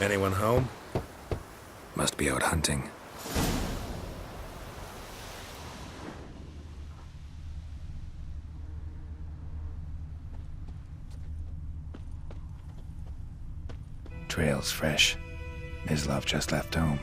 Anyone home? Must be out hunting. Trail's fresh. Mislav just left home.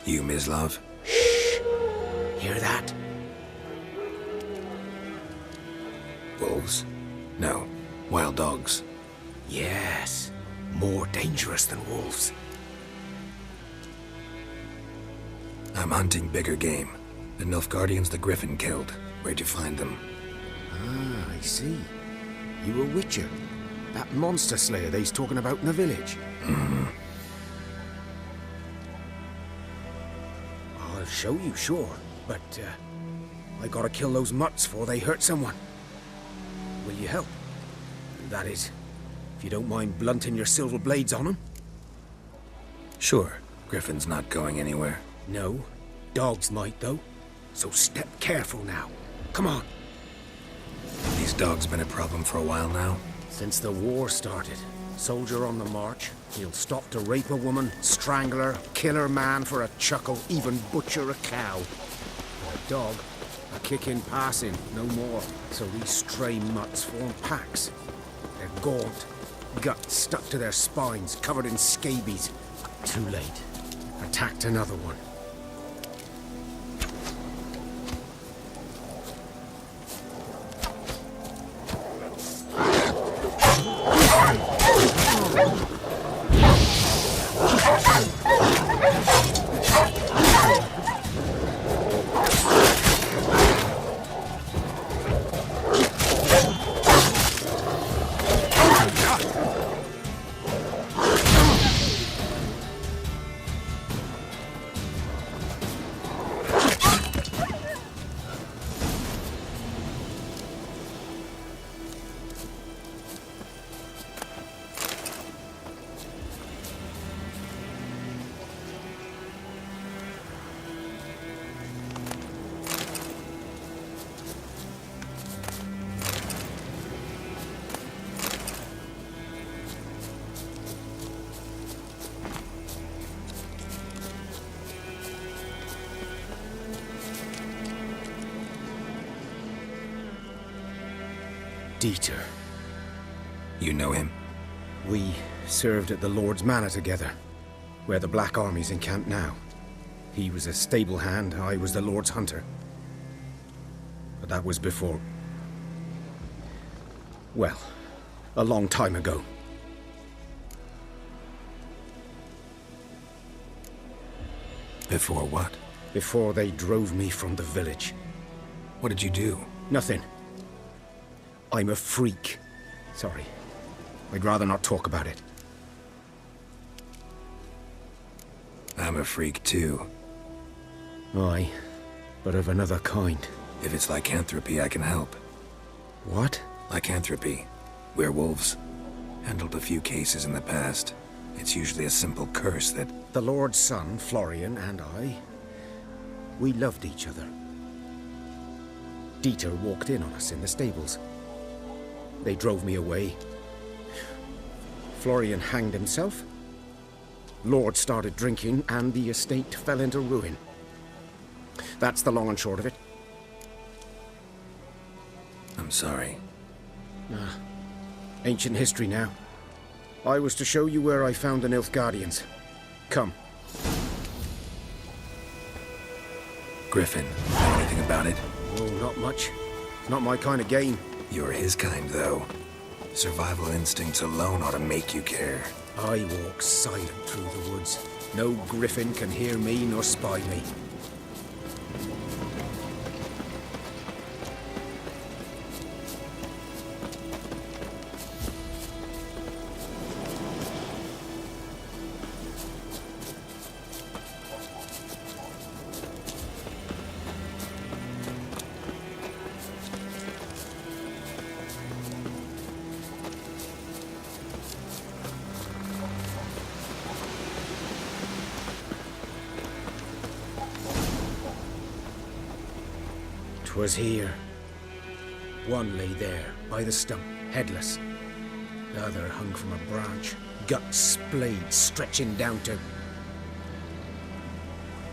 You, Mislav? Shh! Hear that? Wolves? No. Wild dogs. Yes. More dangerous than wolves. I'm hunting bigger game. The Nilfgaardians the Griffin killed. Where'd you find them? Ah, I see. You a witcher. That monster slayer they's talking about in the village. Mm-hmm. I'll show you, sure. But, I gotta kill those mutts before they hurt someone. Will you help? That is, if you don't mind blunting your silver blades on them. Sure. Griffin's not going anywhere. No. Dogs might, though. So step careful now. Come on. These dogs been a problem for a while now? Since the war started. Soldier on the march. He'll stop to rape a woman, strangle her, kill her man for a chuckle, even butcher a cow. But a dog, a kick in passing, no more. So these stray mutts form packs. They're gaunt, guts stuck to their spines, covered in scabies. Too late. Attacked another one. Dieter. You know him? We served at the Lord's Manor together, where the Black Army's encamped now. He was a stable hand, I was the Lord's hunter. But that was before... well, a long time ago. Before what? Before they drove me from the village. What did you do? Nothing. I'm a freak. Sorry. I'd rather not talk about it. I'm a freak too. Aye, but of another kind. If it's lycanthropy, I can help. What? Lycanthropy. Werewolves. Handled a few cases in the past. It's usually a simple curse that... The Lord's son, Florian, and I... we loved each other. Dieter walked in on us in the stables. They drove me away. Florian hanged himself. Lord started drinking, and the estate fell into ruin. That's the long and short of it. I'm sorry. Ancient history now. I was to show you where I found the Nilfgaardians. Come. Griffin, know anything about it? Oh, not much. It's not my kind of game. You're his kind, though. Survival instincts alone ought to make you care. I walk silent through the woods. No griffin can hear me nor spy me. 'Twas here. One lay there, by the stump, headless. The other hung from a branch, guts splayed, stretching down to...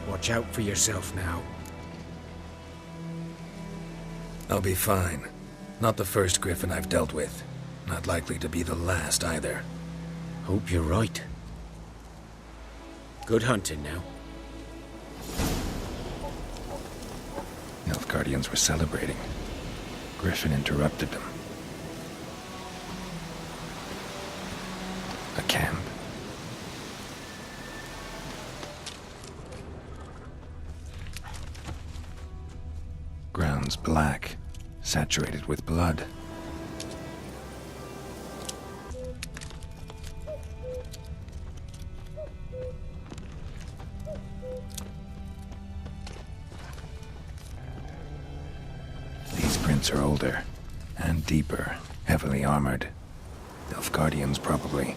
Watch out for yourself now. I'll be fine. Not the first griffin I've dealt with. Not likely to be the last either. Hope you're right. Good hunting now. Nilfgaardians were celebrating. Griffin interrupted them. A camp. Grounds black, saturated with blood. These prints are older and deeper, heavily armored. Nilfgaardians, probably.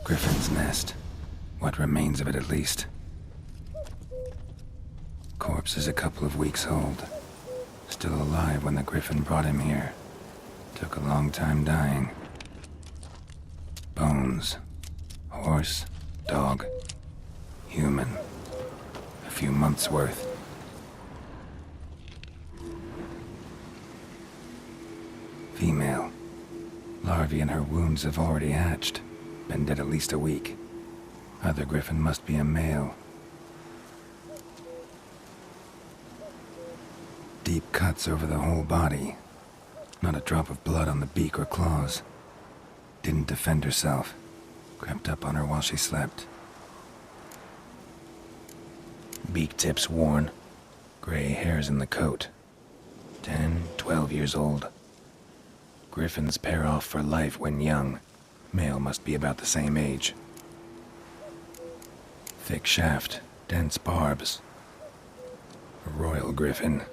Griffin's nest. What remains of it, at least. Corpse is a couple of weeks old. Still alive when the griffin brought him here. Took a long time dying. Bones. Horse. Dog. Human. A few months' worth. Female. Larvae in her wounds have already hatched. Been dead at least a week. Other griffin must be a male. Deep cuts over the whole body. Not a drop of blood on the beak or claws. Didn't defend herself. Crept up on her while she slept. Beak tips worn. Gray hairs in the coat. 10, 12 years old. Griffins pair off for life when young. Male must be about the same age. Thick shaft, dense barbs. A royal griffin.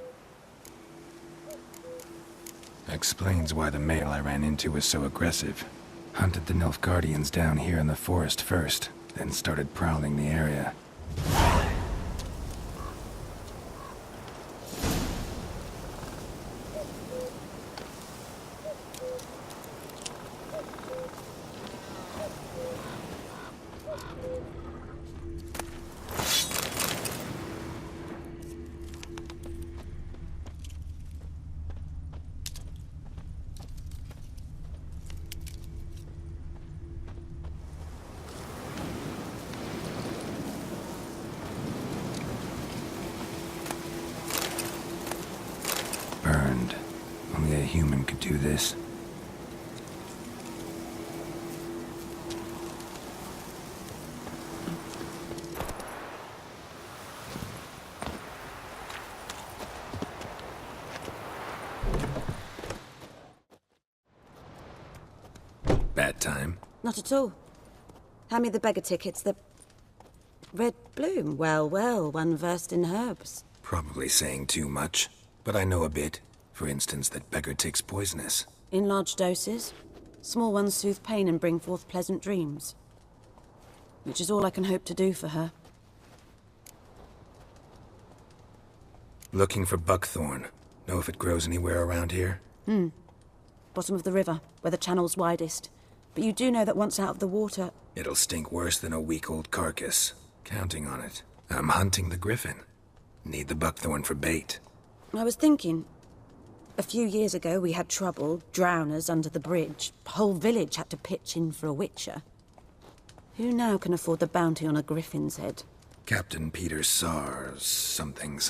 Explains why the male I ran into was so aggressive. Hunted the Nilfgaardians down here in the forest first, then started prowling the area. Burned. Only a human could do this. Bad time? Not at all. Hand me the beggar tickets, the... Red bloom. Well, well, one versed in herbs. Probably saying too much, but I know a bit. For instance, that beggar tick's poisonous. In large doses. Small ones soothe pain and bring forth pleasant dreams. Which is all I can hope to do for her. Looking for buckthorn. Know if it grows anywhere around here? Bottom of the river, where the channel's widest. But you do know that once out of the water... It'll stink worse than a week-old carcass. Counting on it. I'm hunting the griffin. Need the buckthorn for bait. I was thinking, a few years ago we had trouble, drowners under the bridge. The whole village had to pitch in for a witcher. Who now can afford the bounty on a griffin's head? Captain Peter Sars, something.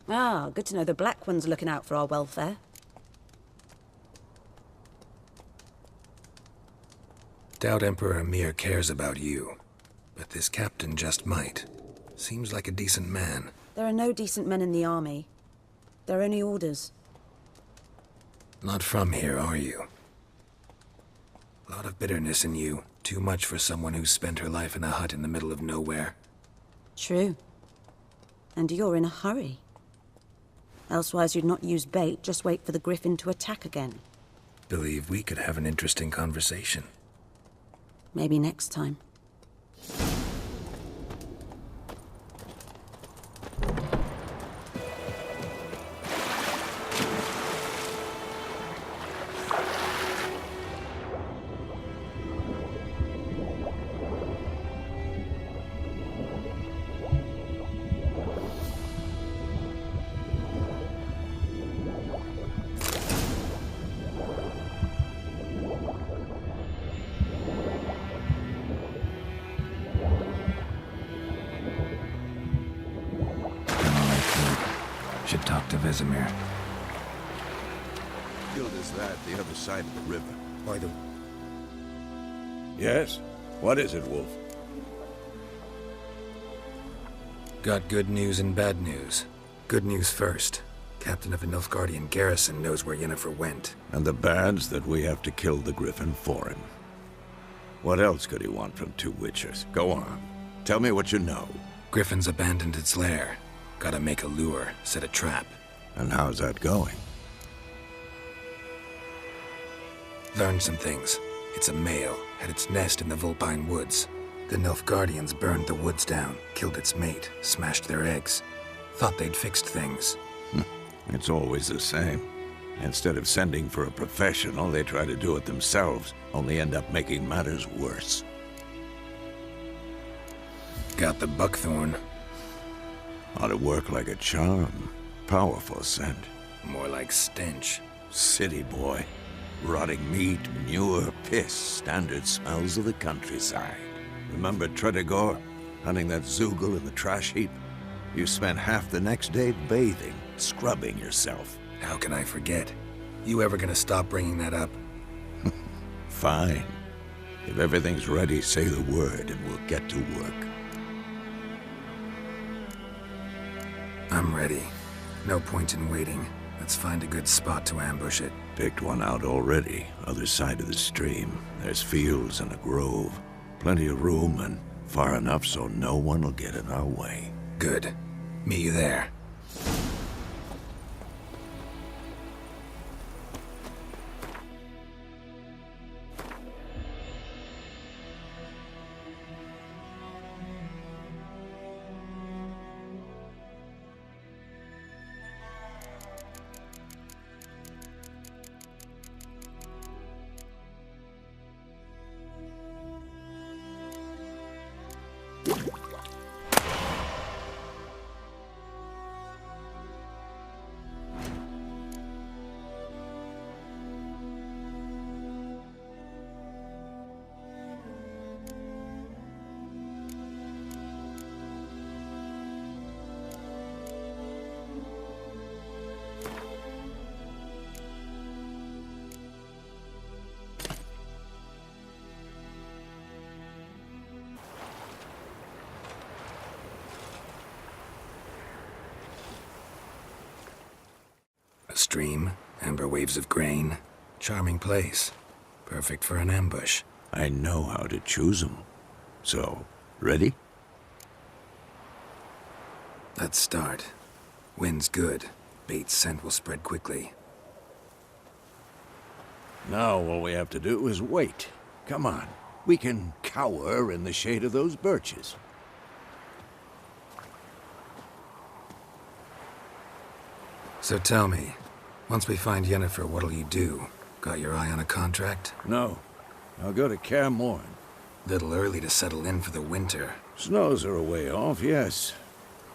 Ah, good to know the Black One's looking out for our welfare. Doubt Emperor Amir cares about you, but this captain just might. Seems like a decent man. There are no decent men in the army. They're only orders. Not from here, are you? Lot of bitterness in you. Too much for someone who's spent her life in a hut in the middle of nowhere. True. And you're in a hurry. Elsewise you'd not use bait, just wait for the griffin to attack again. Believe we could have an interesting conversation. Maybe next time. Should talk to Vesemir. Field is that, the other side of the river. By the... Yes? What is it, Wolf? Got good news and bad news. Good news first. Captain of the Nilfgaardian garrison knows where Yennefer went. And the bad's that we have to kill the Griffin for him. What else could he want from two witchers? Go on. Tell me what you know. Griffin's abandoned its lair. Gotta make a lure, set a trap. And how's that going? Learned some things. It's a male, had its nest in the Vulpine Woods. The Nilfgaardians burned the woods down, killed its mate, smashed their eggs. Thought they'd fixed things. It's always the same. Instead of sending for a professional, they try to do it themselves, only end up making matters worse. Got the buckthorn. Ought to work like a charm. Powerful scent. More like stench. City boy. Rotting meat, manure, piss, standard smells of the countryside. Remember Tredegor? Hunting that Zoogle in the trash heap? You spent half the next day bathing, scrubbing yourself. How can I forget? You ever gonna stop bringing that up? Fine. If everything's ready, say the word and we'll get to work. I'm ready. No point in waiting. Let's find a good spot to ambush it. Picked one out already, other side of the stream. There's fields and a grove. Plenty of room and far enough so no one will get in our way. Good. Meet you there. A stream, amber waves of grain. Charming place. Perfect for an ambush. I know how to choose them. So, ready? Let's start. Wind's good. Bait's scent will spread quickly. Now all we have to do is wait. Come on. We can cower in the shade of those birches. So tell me, once we find Yennefer, what'll you do? Got your eye on a contract? No. I'll go to Kaer Morhen. Little early to settle in for the winter. Snows are a way off, yes.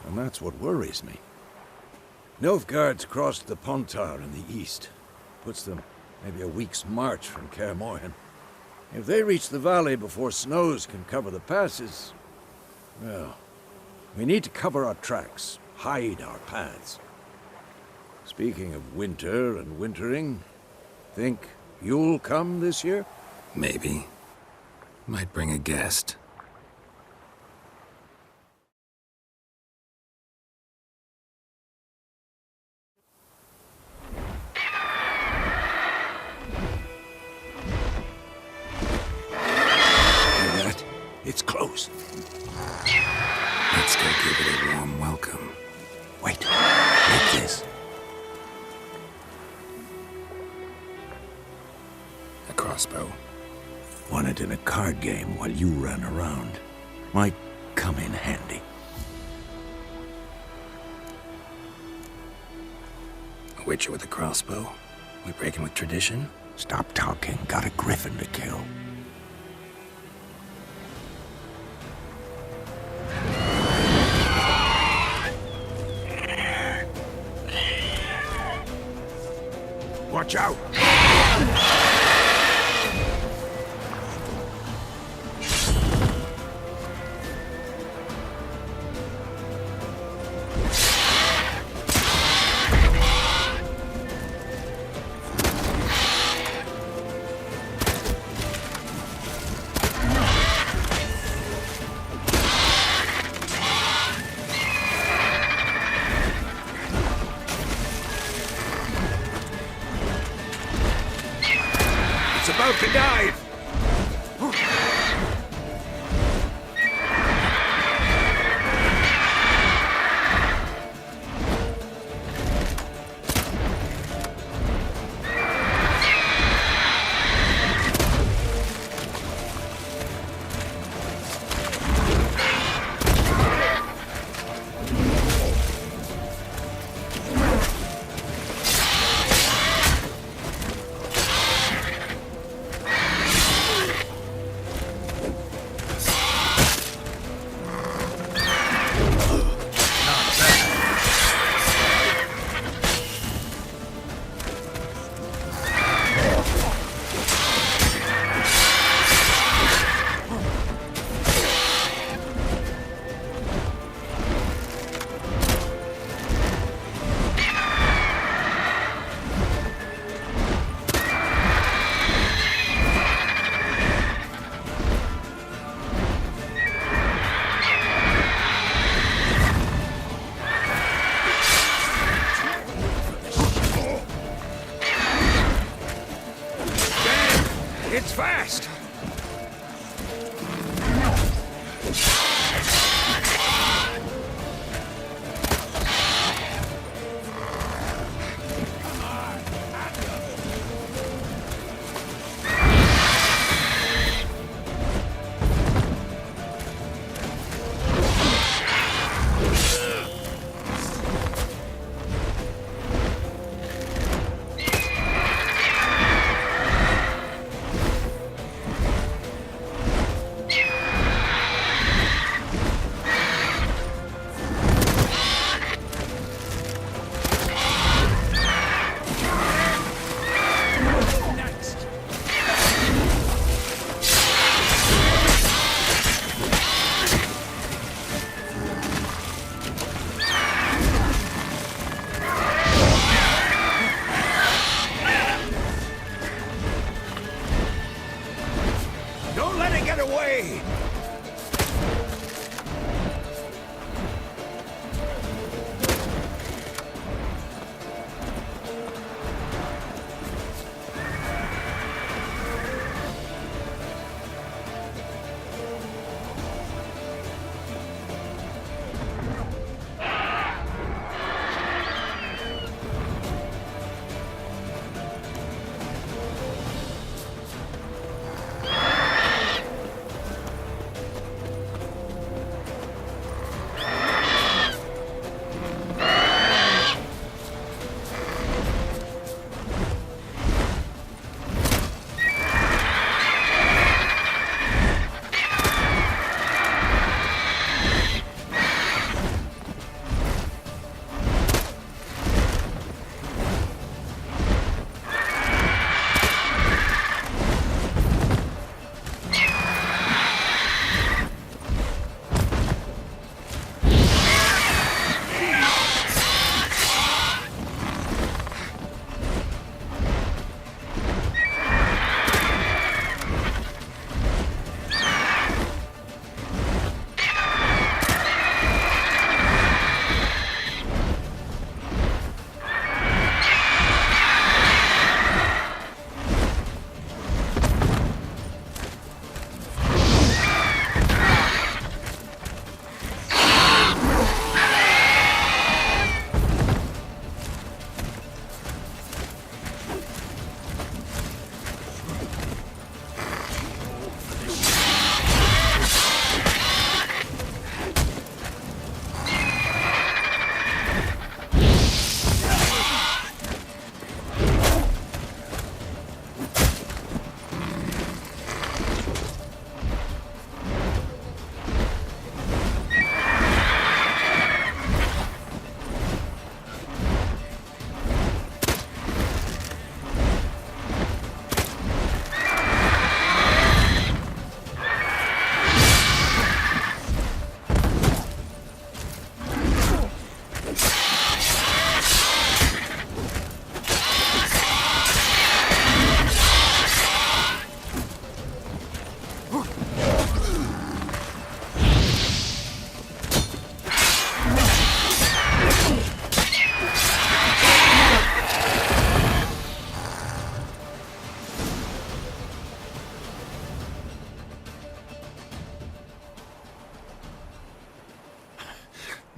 And that's what worries me. Nilfgaard's crossed the Pontar in the east. Puts them maybe a week's march from Kaer Morhen. If they reach the valley before snows can cover the passes, well, we need to cover our tracks, hide our paths. Speaking of winter and wintering, think you'll come this year? Maybe. Might bring a guest. It's close. Let's go give it a warm welcome. Wait, like this. A crossbow. Won it in a card game while you ran around. Might come in handy. A witcher with a crossbow? We breaking with tradition? Stop talking. Got a griffin to kill. Watch out!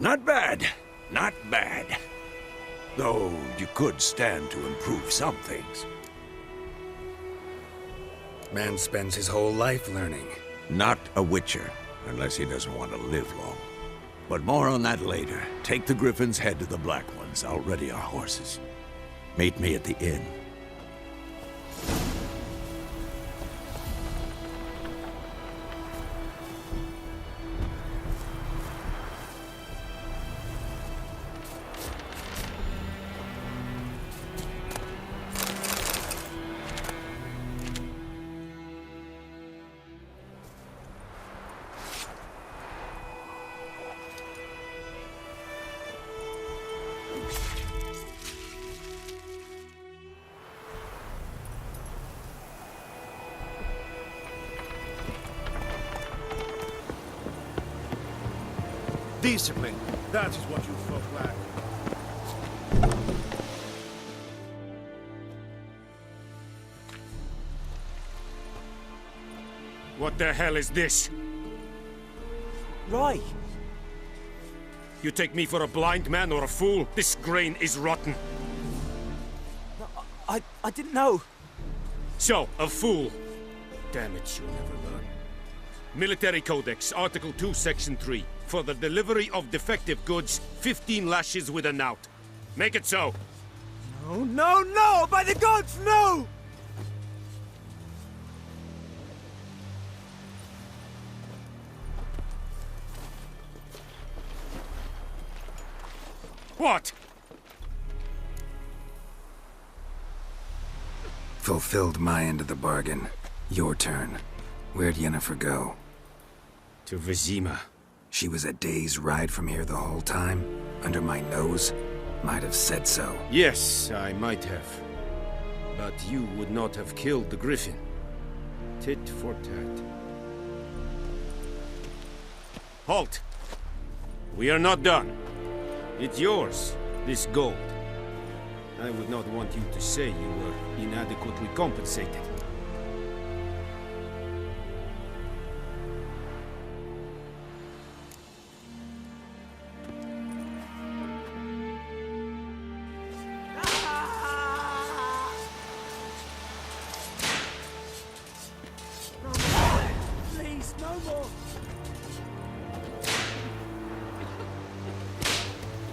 Not bad. Not bad. Though you could stand to improve some things. Man spends his whole life learning. Not a witcher, unless he doesn't want to live long. But more on that later. Take the Griffin's head to the Black Ones. I'll ready our horses. Meet me at the inn. Discipline. That is what you folk lack. What the hell is this? Right. You take me for a blind man or a fool? This grain is rotten. I didn't know. So, a fool. Damn it, you'll never learn. Military Codex, Article 2, Section 3. For the delivery of defective goods, 15 lashes with a knout. Make it so. No, no, no! By the gods, no! What? Fulfilled my end of the bargain. Your turn. Where'd Yennefer go? To Vizima. She was a day's ride from here the whole time? Under my nose? Might have said so. Yes, I might have. But you would not have killed the Griffin. Tit for tat. Halt! We are not done. It's yours, this gold. I would not want you to say you were inadequately compensated.